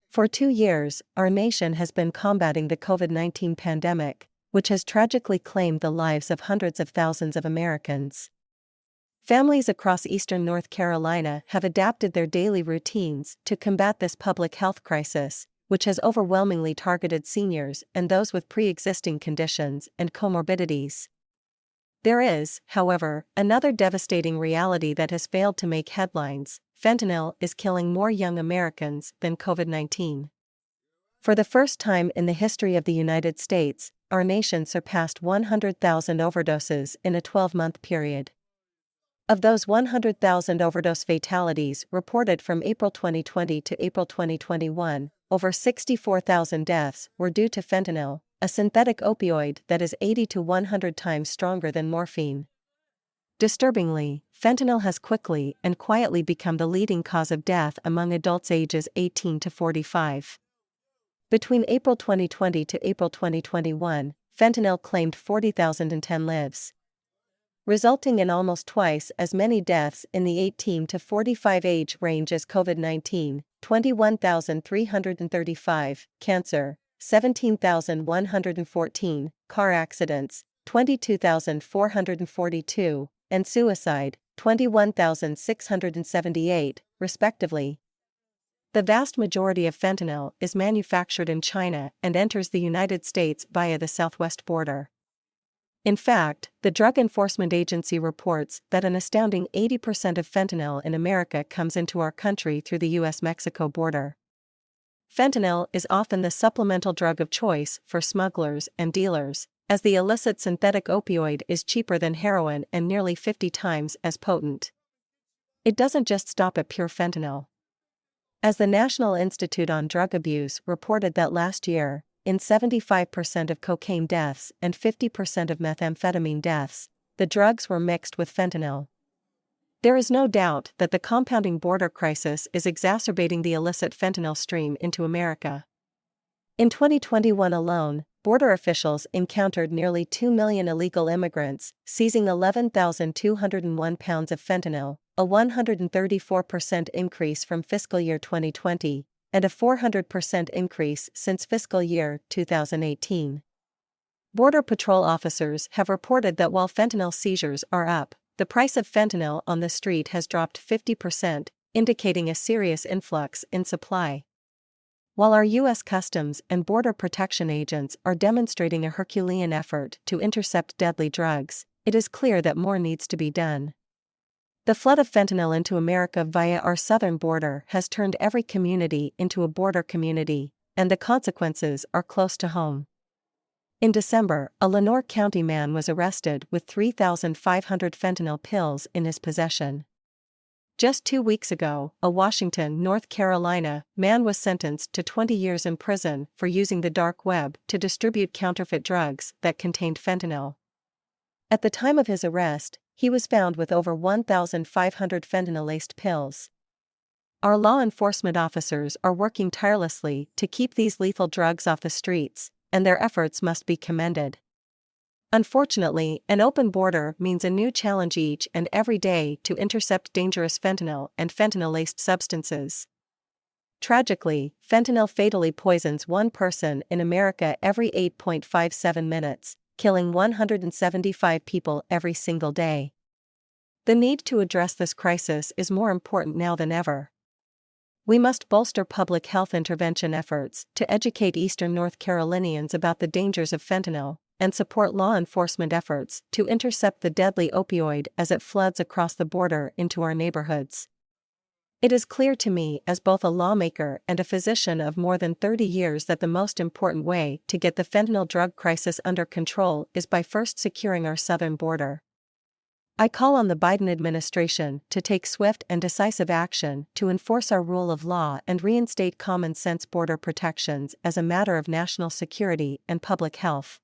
For 2 years, our nation has been combating the COVID-19 pandemic, which has tragically claimed the lives of hundreds of thousands of Americans. Families across eastern North Carolina have adapted their daily routines to combat this public health crisis, which has overwhelmingly targeted seniors and those with pre-existing conditions and comorbidities. There is, however, another devastating reality that has failed to make headlines. Fentanyl is killing more young Americans than COVID-19. For the first time in the history of the United States, our nation surpassed 100,000 overdoses in a 12-month period. Of those 100,000 overdose fatalities reported from April 2020 to April 2021, over 64,000 deaths were due to fentanyl, a synthetic opioid that is 80 to 100 times stronger than morphine. Disturbingly, fentanyl has quickly and quietly become the leading cause of death among adults ages 18 to 45. Between April 2020 to April 2021, fentanyl claimed 40,010 lives, resulting in almost twice as many deaths in the 18 to 45 age range as COVID-19, 21,335, cancer, 17,114, car accidents, 22,442, and suicide, 21,678, respectively. The vast majority of fentanyl is manufactured in China and enters the United States via the southwest border. In fact, the Drug Enforcement Agency reports that an astounding 80% of fentanyl in America comes into our country through the U.S.-Mexico border. Fentanyl is often the supplemental drug of choice for smugglers and dealers, as the illicit synthetic opioid is cheaper than heroin and nearly 50 times as potent. It doesn't just stop at pure fentanyl. As the National Institute on Drug Abuse reported that last year, in 75% of cocaine deaths and 50% of methamphetamine deaths, the drugs were mixed with fentanyl. There is no doubt that the compounding border crisis is exacerbating the illicit fentanyl stream into America. In 2021 alone, border officials encountered nearly 2 million illegal immigrants, seizing 11,201 pounds of fentanyl, a 134% increase from fiscal year 2020, and a 400% increase since fiscal year 2018. Border Patrol officers have reported that while fentanyl seizures are up, the price of fentanyl on the street has dropped 50%, indicating a serious influx in supply. While our U.S. Customs and Border Protection agents are demonstrating a Herculean effort to intercept deadly drugs, it is clear that more needs to be done. The flood of fentanyl into America via our southern border has turned every community into a border community, and the consequences are close to home. In December, a Lenoir County man was arrested with 3,500 fentanyl pills in his possession. Just 2 weeks ago, a Washington, North Carolina, man was sentenced to 20 years in prison for using the dark web to distribute counterfeit drugs that contained fentanyl. At the time of his arrest, he was found with over 1,500 fentanyl-laced pills. Our law enforcement officers are working tirelessly to keep these lethal drugs off the streets, and their efforts must be commended. Unfortunately, an open border means a new challenge each and every day to intercept dangerous fentanyl and fentanyl-laced substances. Tragically, fentanyl fatally poisons one person in America every 8.57 minutes, killing 175 people every single day. The need to address this crisis is more important now than ever. We must bolster public health intervention efforts to educate Eastern North Carolinians about the dangers of fentanyl, and support law enforcement efforts to intercept the deadly opioid as it floods across the border into our neighborhoods. It is clear to me as both a lawmaker and a physician of more than 30 years that the most important way to get the fentanyl drug crisis under control is by first securing our southern border. I call on the Biden administration to take swift and decisive action to enforce our rule of law and reinstate common-sense border protections as a matter of national security and public health.